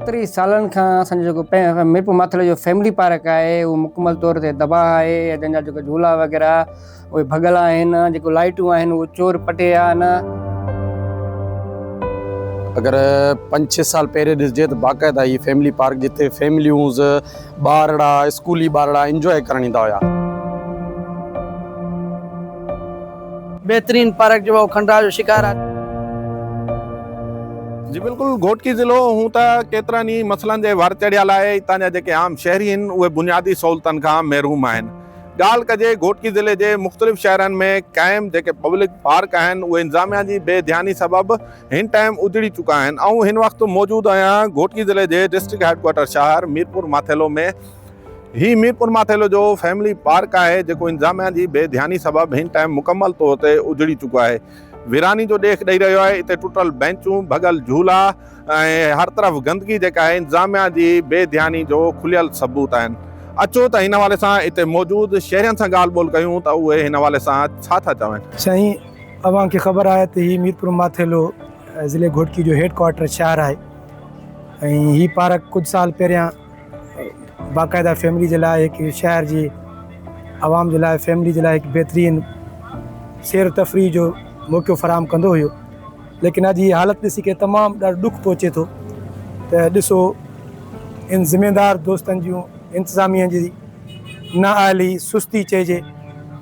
केतरी सालन खां असांजो जेको मीरपुर माथल जो फैमिली पार्क है वो मुकम्मल तौर ते तबाह है। जंहिंजा जेके झूला वग़ैरह उहे भॻल आहिनि, जेको लाइटूं आहिनि उहे चोर पटिया आहिनि। अगर 5-6 साल पहले ॾिसजे तो बाक़ायदा ये फैमिली पार्क जिते फैमिलियूं ॿारड़ा स्कूली ॿारड़ा इंजॉय करण ईंदा हुआ। बेहतरीन पार्क जो खंडा जो शिकार आहे। जी बिल्कुल, घोटकी ज़िलो हूँ तो केतरानी मसलन के वार चढ़िया लाइ हितां जा जेके आम शहरी आहिनि उहे बुनियादी सहूलतनि खां महरूम आहिनि। ॻाल्हि कजे घोटकी ज़िले के मुख़्तलिफ़ शहरनि में क़ाइम जेके पब्लिक पार्क आहिनि उहे इंतज़ामिया जी बेध्यानी सबब हिन टाइम उजड़ी चुका आहिनि। ऐं हिन वक़्तु मौजूद आहियां घोटकी ज़िले के डिस्ट्रिक्ट हेडक्वार्टर शहर मीरपुर माथेलो में। ही मीरपुर माथेलो जो फैमिली पार्क है जो इंतज़ामिया जी बेध्यानी सबब हिन टाइम मुकम्मल तौर ते उजड़ी चुका है। वीरानी जो देख ॾेई रहियो है। इते टुटल बेंचूं, भगल झूला ऐं हर तरफ गंदगी जेका है इंतज़ामिया जी बेध्यानी जो खुलियल सबूत आहिनि। अचो त हिन हवाले सां इते मौजूद शहरियनि सां ॻाल्हि ॿोल कयूं त उहे हिन हवाले सां छा था चवनि। साईं, अवां खे ख़बर आहे त ही मीरपुर माथेलो ज़िले घोटकी जो हेडक्वार्टर शहर है। ऐं ही पार्क कुछ साल पहिरियां बाक़ायदा फैमिली जे लाइ हिकु शहर जी आवाम जे लाइ फैमिली जे लाइ हिकु बहितरीन सैर तफ़रीह जो मौक़ो फराहम कंदो हुयो। लेकिन अॼु ये हालत ॾिसी के तमामु ॾाढो ॾुख पहुचे थो त ॾिसो इन ज़िम्मेदार दोस्तनि जूं इंतज़ामिया जी नाअहली सुस्ती चइजे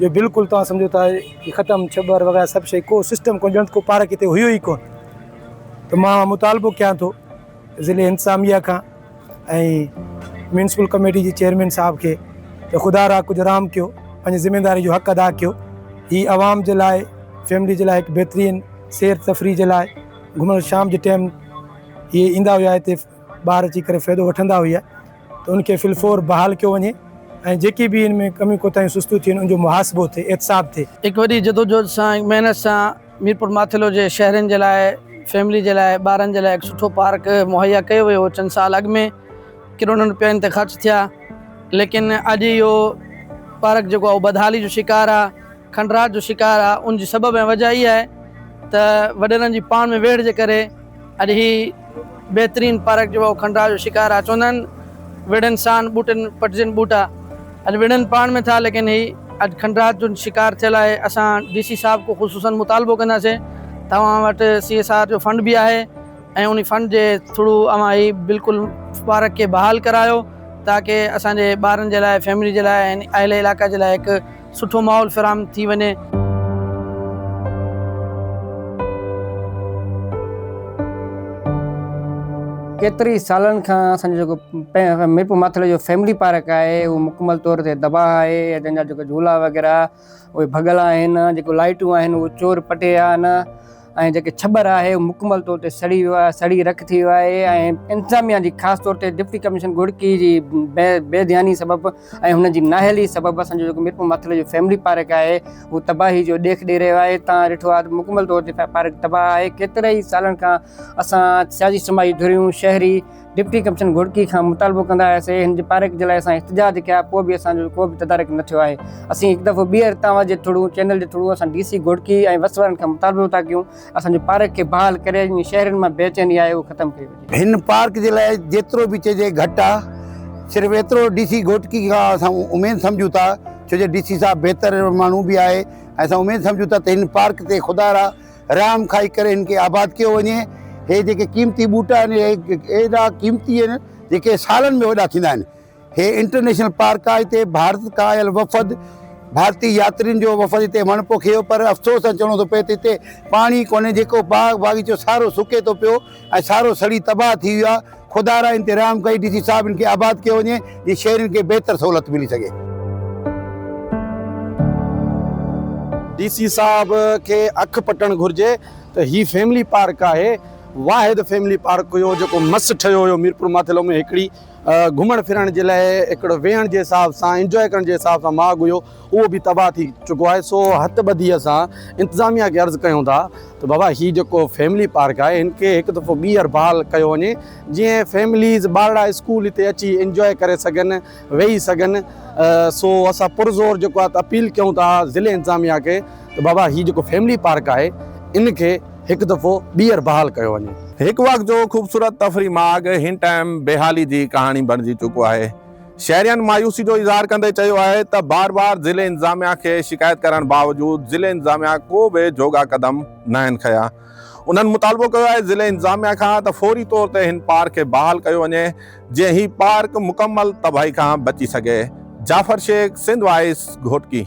जो बिल्कुलु तव्हां सम्झो था कि ख़तमु छबर वग़ैरह सभु शइ को सिस्टम कोन, को पार्क हिते हुयो ई कोन। त मां मुतालबो कयां थो ज़िले इंतज़ामिया खां ऐं म्यूनसिपल कमेटी जी चेयरमैन साहब के त ख़ुदा रा कुझु राम कयो, पंहिंजी ज़िम्मेदारी जो हक़ अदा कयो। ही आवाम जे लाइ फैमिली जे लाइ हिकु बहितरीन सैर तफ़रीह जे लाइ घुमण शाम जे टाइम ये ईंदा हुआ, हिते ॿार अची करे फ़ाइदो वठंदा हुआ। तो उनके फिलफोर बहाल कयो वञे ऐं जेकी भी इनमें कमी कोताहियूं सुस्तूं थियनि उनजो मुहासिबो थिए, एहतसाब थिए। एक वॾी जदोजहद सां महिनत सां मीरपुर माथेलो जे शहरनि जे लाइ फैमिली जे लाइ ॿारनि जे लाइ हिकु सुठो पार्क मुहैया कयो वियो। चंद साल अॻु में किरोड़नि रुपयनि ते ख़र्च थिया, लेकिन अॼु इहो पार्क जेको आहे बदहाली जो शिकार आहे, खंडरात जो शिकार आहे। उनजी सबब ऐं वजह इहा आहे त वॾेरनि जी पाण में वेड़ जे करे अॼु ही बहितरीन पार्क जो खंडरात जो शिकार आहे। चवंदा आहिनि विड़नि सां बूटनि पटिजनि बूटा, अॼु विड़नि पाण में था, लेकिन ही अॼु खंडरात जो शिकार थियल आहे। असां DC साहब को ख़ुसूसन मुतालबो कंदासीं तव्हां वटि CSR जो फंड भी आहे ऐं उन फंड जे थ्रू अवां ही बिल्कुलु पार्क के बहाल करायो ताकि असांजे ॿारनि जे लाइ, फैमिली जे लाइ ऐं अहले इलाइक़ा जे लाइ हिकु सुठो माहौल फ़राहम थी वञे। केतरी सालन खां असांजो जेको मीरपुर माथल जो फैमिली पार्क है वो मुकम्मल तौर ते तबाह है। जंहिंजा जेके झूला वग़ैरह उहे भॻल आहिनि, जेको लाइटूं आहिनि उहे चोर पटिया आहिनि ऐं जेके छबर आहे उहो मुकम्मल तौर ते सड़ी वियो आहे, सड़ी रख थी वियो आहे। ऐं इंतज़ामिया जी ख़ासि तौर ते डिप्टी कमिश्नर घोटकी जी बेध्यानी सबब ऐं हुन जी नाअहली सबब असांजो जेको मीरपुर माथल जो फैमिली पार्क आहे उहो तबाही जो ॾेख ॾेई रहियो आहे। तव्हां ॾिठो आहे मुकम्मल तौर ते पार्क तबाह आहे। केतिरे ई सालनि खां असां सियासी समाजी धुरियूं शहरी डिप्टी कमिश्नर घोटकी खां मुतालबो कंदा हुआसीं हिन जे पार्क जे लाइ। असां इhtजाज कया, पोइ बि असांजो को बि तदारक न थियो आहे। असीं हिकु दफ़ो ॿीहर तव्हां जे थ्रू चैनल जे थ्रू असां DC घोटकी ऐं वस वारनि खां मुतालबो था कयूं असांजो पार्क खे बहाल करे शहरनि मां बेचैनी आहे उहो ख़तमु कई वञे। हिन पार्क जे लाइ जेतिरो बि चइजे घटि आहे। सिर्फ़ु एतिरो DC घोटकी खां असां उमेदु सम्झूं था, छो जो DC साहब बहितर माण्हू बि आहे ऐं असां उमेदु सम्झूं था त हिन पार्क ते ख़ुदा रा राम खाई करे हिन खे आबाद कयो वञे। हे जेके क़ीमती बूटा आहिनि एॾा क़ीमती आहिनि जेके सालनि में वॾा थींदा आहिनि। हे इंटरनेशनल पार्क आहे। हिते भारत का आयल वफ़द, भारतीय यात्रियुनि जो वफ़द हिते वण पोखियो, पर अफ़सोस सां चवणो थो पए त हिते पाणी कोन्हे। जेको बाग बाग़ीचो सारो सुके थो पियो ऐं सारो सड़ी तबाह थी वियो आहे। ख़ुदा रा इंतज़ाम कई DC साहब हिन खे आबाद कयो वञे जीअं शहरनि खे बहितर सहूलियत मिली सघे। DC साहब के अख पटण घुर्जे त ही फैमिली पार्क आहे वाहिद फैमिली पार्क हुयो जेको मस्तु ठहियो हुयो मीरपुर माथेलो में। हिकिड़ी घुमण फिरण जे लाइ, हिकिड़ो वेहण जे हिसाब सां, इंजॉय करण जे हिसाब सां माॻ हुयो, उहो बि तबाह थी चुको आहे। सो हथ ॿधीअ सां इंतज़ामिया खे अर्ज़ु कयूं था त बाबा ही जेको फैमिली पार्क आहे हिन खे हिकु दफ़ो ॿीहर बहाल कयो वञे जीअं फैमिलीज़ ॿारड़ा स्कूल हिते अची इंजॉय करे सघनि, वेही सघनि। सो असां पुरज़ोर जेको आहे अपील कयूं था ज़िले इंतज़ामिया खे त बाबा ही जेको फैमिली पार्क आहे इन खे हिकु दफ़ो ॿीहर बहाल कयो वञे। हिकु वक़्तु जो ख़ूबसूरत तफ़री माग हिन टाइम बेहाली जी कहानी बणिजी चुको आहे। शहरियनि मायूसी जो इज़हार कंदे चयो आहे त बार बार ज़िले इंतज़ामिया खे शिकायत करण बावजूदि ज़िले इंतज़ामिया को बि जोगा क़दम न आहिनि खया। उन्हनि मुतालबो कयो आहे ज़िले इंतज़ामिया खां त फौरी तौर ते हिन पार्क खे बहाल कयो वञे जीअं ही पार्क मुकमल तबाही खां बची सघे। जाफ़र शेख, सिंध वॉइस, घोटकी।